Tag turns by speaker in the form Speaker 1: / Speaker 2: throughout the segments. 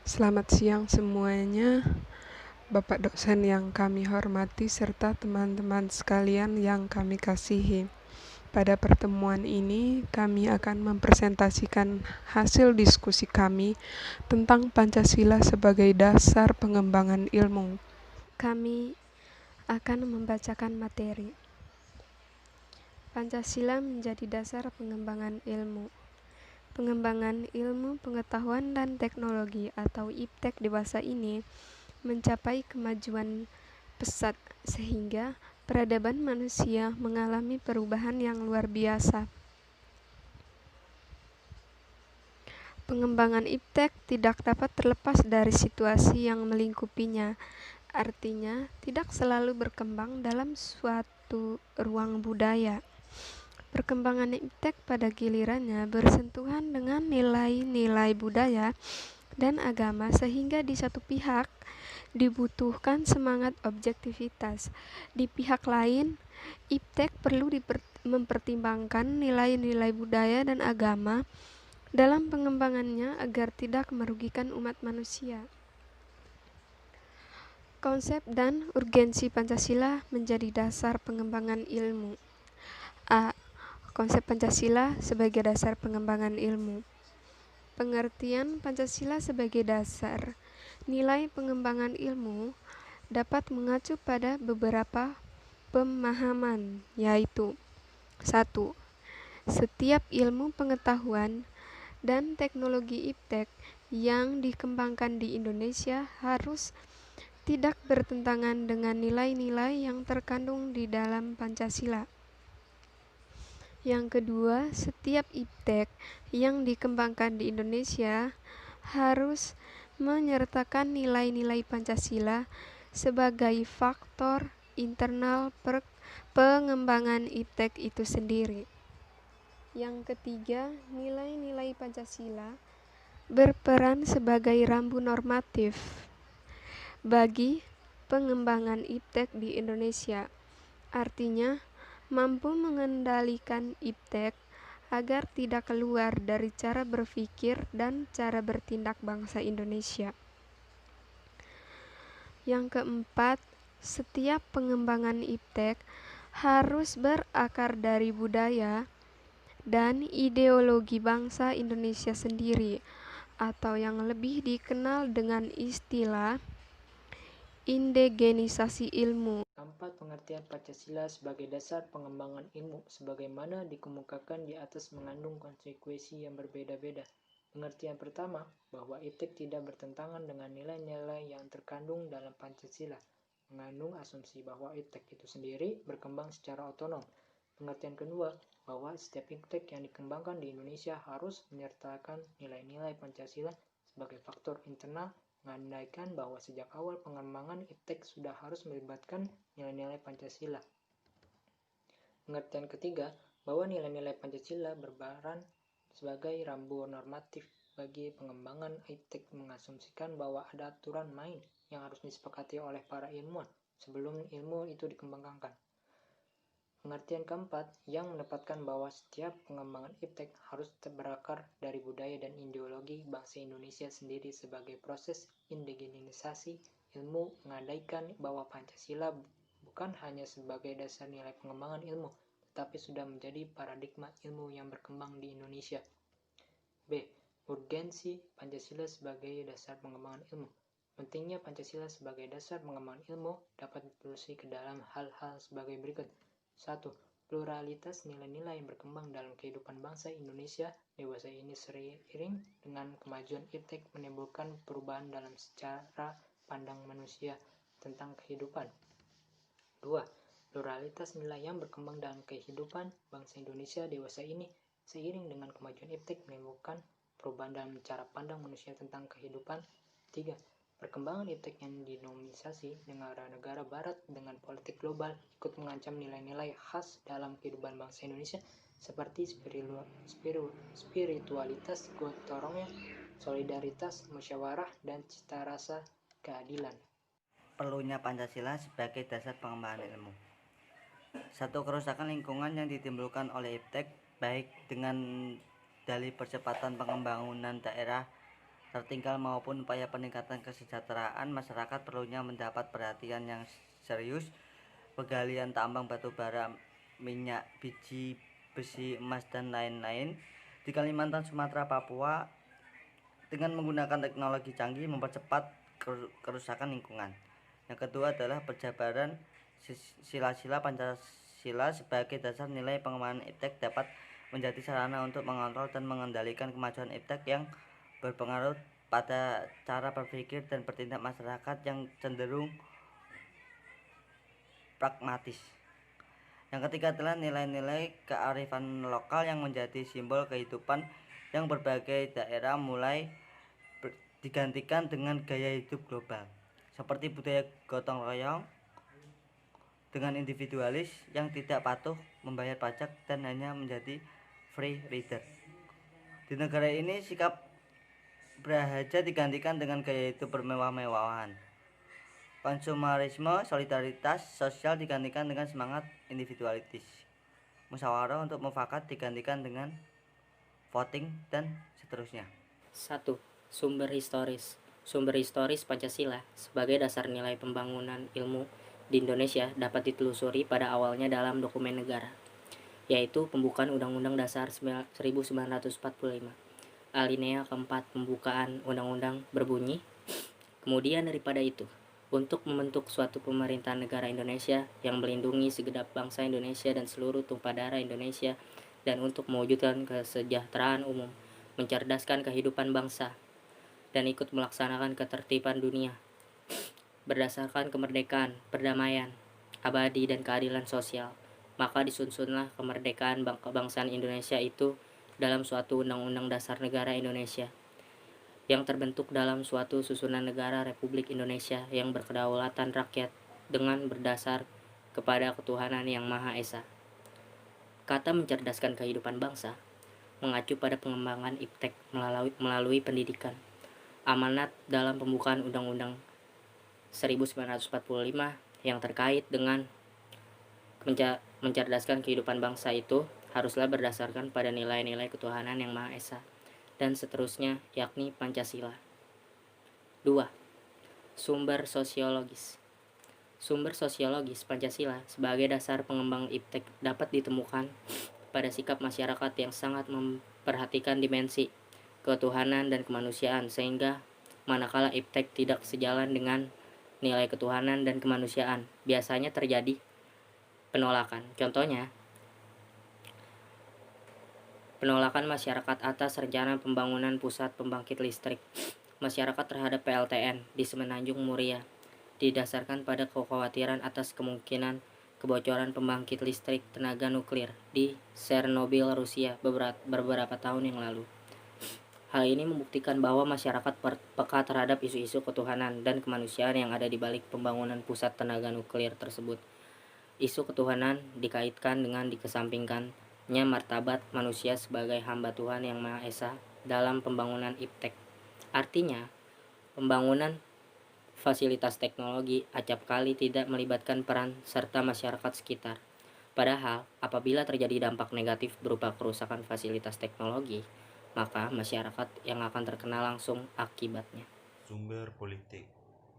Speaker 1: Selamat siang semuanya, Bapak dosen yang kami hormati serta teman-teman sekalian yang kami kasihi. Pada pertemuan ini, kami akan mempresentasikan hasil diskusi kami tentang Pancasila sebagai dasar pengembangan ilmu. Kami akan membacakan materi. Pancasila menjadi dasar pengembangan ilmu. Pengembangan ilmu pengetahuan dan teknologi atau IPTEK dewasa ini mencapai kemajuan pesat sehingga peradaban manusia mengalami perubahan yang luar biasa. Pengembangan IPTEK tidak dapat terlepas dari situasi yang melingkupinya, artinya tidak selalu berkembang dalam suatu ruang budaya. Perkembangan IPTEK pada gilirannya bersentuhan dengan nilai-nilai budaya dan agama sehingga di satu pihak dibutuhkan semangat objektivitas. Di pihak lain, IPTEK perlu mempertimbangkan nilai-nilai budaya dan agama dalam pengembangannya agar tidak merugikan umat manusia. Konsep dan urgensi Pancasila menjadi dasar pengembangan ilmu. A. Konsep Pancasila sebagai dasar pengembangan ilmu. Pengertian Pancasila sebagai dasar nilai pengembangan ilmu dapat mengacu pada beberapa pemahaman, yaitu 1. Setiap ilmu pengetahuan dan teknologi IPTEK yang dikembangkan di Indonesia harus tidak bertentangan dengan nilai-nilai yang terkandung di dalam Pancasila. Yang kedua, setiap IPTEK yang dikembangkan di Indonesia harus menyertakan nilai-nilai Pancasila sebagai faktor internal pengembangan IPTEK itu sendiri. Yang ketiga, nilai-nilai Pancasila berperan sebagai rambu normatif bagi pengembangan IPTEK di Indonesia. Artinya, mampu mengendalikan IPTEK agar tidak keluar dari cara berpikir dan cara bertindak bangsa Indonesia. Yang keempat, setiap pengembangan IPTEK harus berakar dari budaya dan ideologi bangsa Indonesia sendiri, atau yang lebih dikenal dengan istilah indigenisasi ilmu.
Speaker 2: Keempat, pengertian Pancasila sebagai dasar pengembangan ilmu sebagaimana dikemukakan di atas mengandung konsekuensi yang berbeda-beda. Pengertian pertama, bahwa IPTEK tidak bertentangan dengan nilai-nilai yang terkandung dalam Pancasila, mengandung asumsi bahwa IPTEK itu sendiri berkembang secara otonom. Pengertian kedua, bahwa setiap IPTEK yang dikembangkan di Indonesia harus menyertakan nilai-nilai Pancasila sebagai faktor internal, mengandaikan bahwa sejak awal pengembangan IPTEK sudah harus melibatkan nilai-nilai Pancasila. Pengertian ketiga, bahwa nilai-nilai Pancasila berperan sebagai rambu normatif bagi pengembangan IPTEK, mengasumsikan bahwa ada aturan main yang harus disepakati oleh para ilmuwan sebelum ilmu itu dikembangkan. Pengertian keempat, yang mendapatkan bahwa setiap pengembangan IPTEK harus berakar dari budaya dan ideologi bangsa Indonesia sendiri sebagai proses indigenisasi ilmu, mengandaikan bahwa Pancasila bukan hanya sebagai dasar nilai pengembangan ilmu, tetapi sudah menjadi paradigma ilmu yang berkembang di Indonesia. B. Urgensi Pancasila sebagai dasar pengembangan ilmu. Pentingnya Pancasila sebagai dasar pengembangan ilmu dapat ditelusuri ke dalam hal-hal sebagai berikut. 1. Pluralitas nilai-nilai yang berkembang dalam kehidupan bangsa Indonesia dewasa ini seiring dengan kemajuan IPTEK menimbulkan perubahan dalam secara pandang manusia tentang kehidupan. 2. Pluralitas nilai yang berkembang dalam kehidupan bangsa Indonesia dewasa ini seiring dengan kemajuan IPTEK menimbulkan perubahan dalam cara pandang manusia tentang kehidupan. 3. Perkembangan IPTEK yang dinominasi negara-negara barat dengan politik global ikut mengancam nilai-nilai khas dalam kehidupan bangsa Indonesia seperti spiritualitas, gotong royong, solidaritas, musyawarah, dan cita rasa keadilan.
Speaker 3: Perlunya Pancasila sebagai dasar pengembangan ilmu. Satu, kerusakan lingkungan yang ditimbulkan oleh IPTEK baik dengan dalih percepatan pembangunan daerah tertinggal maupun upaya peningkatan kesejahteraan masyarakat perlunya mendapat perhatian yang serius. Penggalian tambang batu bara, minyak, biji, besi, emas, dan lain-lain di Kalimantan, Sumatera, Papua dengan menggunakan teknologi canggih mempercepat kerusakan lingkungan. Yang kedua adalah penjabaran sila-sila Pancasila sebagai dasar nilai pengembangan iptek dapat menjadi sarana untuk mengontrol dan mengendalikan kemajuan iptek yang berpengaruh pada cara berpikir dan bertindak masyarakat yang cenderung pragmatis. Yang ketiga adalah nilai-nilai kearifan lokal yang menjadi simbol kehidupan yang berbagai daerah mulai digantikan dengan gaya hidup global seperti budaya gotong royong dengan individualis yang tidak patuh membayar pajak dan hanya menjadi free rider. Di negara ini sikap Brahaja digantikan dengan gaya hidup bermewah-mewahan. Konsumerisme, solidaritas sosial digantikan dengan semangat individualitis. Musyawarah untuk mufakat digantikan dengan voting dan seterusnya.
Speaker 4: 1. Sumber historis. Sumber historis Pancasila sebagai dasar nilai pembangunan ilmu di Indonesia dapat ditelusuri pada awalnya dalam dokumen negara, yaitu pembukaan Undang-Undang Dasar 1945. Alinea keempat pembukaan undang-undang berbunyi, kemudian daripada itu, untuk membentuk suatu pemerintahan negara Indonesia yang melindungi segenap bangsa Indonesia dan seluruh tumpah darah Indonesia, dan untuk mewujudkan kesejahteraan umum, mencerdaskan kehidupan bangsa, dan ikut melaksanakan ketertiban dunia berdasarkan kemerdekaan, perdamaian, abadi, dan keadilan sosial. Maka disusunlah kemerdekaan kebangsaan Indonesia itu dalam suatu undang-undang dasar negara Indonesia yang terbentuk dalam suatu susunan negara Republik Indonesia yang berkedaulatan rakyat dengan berdasar kepada ketuhanan yang Maha Esa. Kata mencerdaskan kehidupan bangsa mengacu pada pengembangan iptek melalui pendidikan. Amanat dalam pembukaan Undang-Undang 1945 yang terkait dengan mencerdaskan kehidupan bangsa itu haruslah berdasarkan pada nilai-nilai ketuhanan yang Maha Esa, dan seterusnya, yakni Pancasila. 2. Sumber sosiologis. Sumber sosiologis Pancasila sebagai dasar pengembang iptek dapat ditemukan pada sikap masyarakat yang sangat memperhatikan dimensi ketuhanan dan kemanusiaan, sehingga manakala iptek tidak sejalan dengan nilai ketuhanan dan kemanusiaan, biasanya terjadi penolakan. Contohnya, penolakan masyarakat atas rencana pembangunan pusat pembangkit listrik masyarakat terhadap PLTN di Semenanjung Muria didasarkan pada kekhawatiran atas kemungkinan kebocoran pembangkit listrik tenaga nuklir di Chernobyl, Rusia beberapa tahun yang lalu. Hal ini membuktikan bahwa masyarakat peka terhadap isu-isu ketuhanan dan kemanusiaan yang ada di balik pembangunan pusat tenaga nuklir tersebut. Isu ketuhanan dikaitkan dengan dikesampingkannya martabat manusia sebagai hamba Tuhan yang Maha Esa dalam pembangunan iptek. Artinya, pembangunan fasilitas teknologi acap kali tidak melibatkan peran serta masyarakat sekitar. Padahal, apabila terjadi dampak negatif berupa kerusakan fasilitas teknologi, maka masyarakat yang akan terkena langsung akibatnya.
Speaker 5: Sumber politik.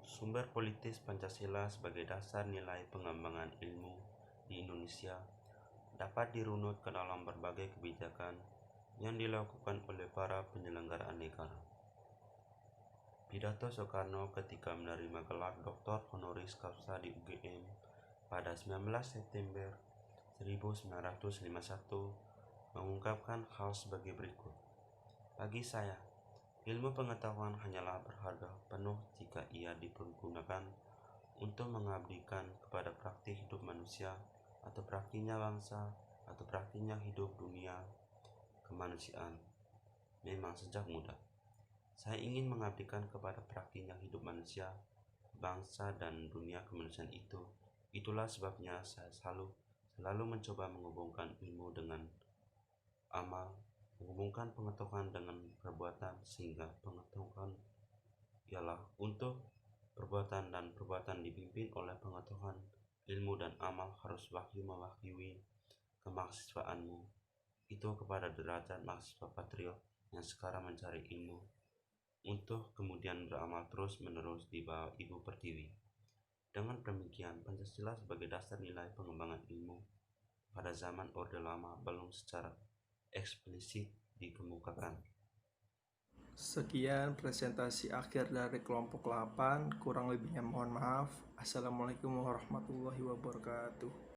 Speaker 5: Sumber politis Pancasila sebagai dasar nilai pengembangan ilmu di Indonesia dapat dirunut ke dalam berbagai kebijakan yang dilakukan oleh para penyelenggaraan negara. Pidato Soekarno ketika menerima gelar Dr. Honoris Causa di UGM pada 19 September 1951 mengungkapkan hal sebagai berikut. Bagi saya, ilmu pengetahuan hanyalah berharga penuh jika ia dipergunakan untuk mengabdikan kepada praktik hidup manusia atau praktiknya bangsa atau praktiknya hidup dunia kemanusiaan. Memang sejak muda, saya ingin mengabdikan kepada praktiknya hidup manusia, bangsa, dan dunia kemanusiaan itu. Itulah sebabnya saya selalu mencoba menghubungkan ilmu dengan amal, menghubungkan pengetahuan dengan perbuatan, sehingga pengetahuan ialah untuk perbuatan dan perbuatan dipimpin oleh pengetahuan. Ilmu dan amal harus mewahyui kemahasiswaanmu itu kepada derajat mahasiswa patriot yang sekarang mencari ilmu untuk utuh kemudian beramal terus-menerus di bawah Ibu Pertiwi. Dengan demikian, Pancasila sebagai dasar nilai pengembangan ilmu pada zaman Orde Lama belum secara eksplisit dikemukakan.
Speaker 6: Sekian presentasi akhir dari kelompok 8, kurang lebihnya mohon maaf. Assalamualaikum warahmatullahi wabarakatuh.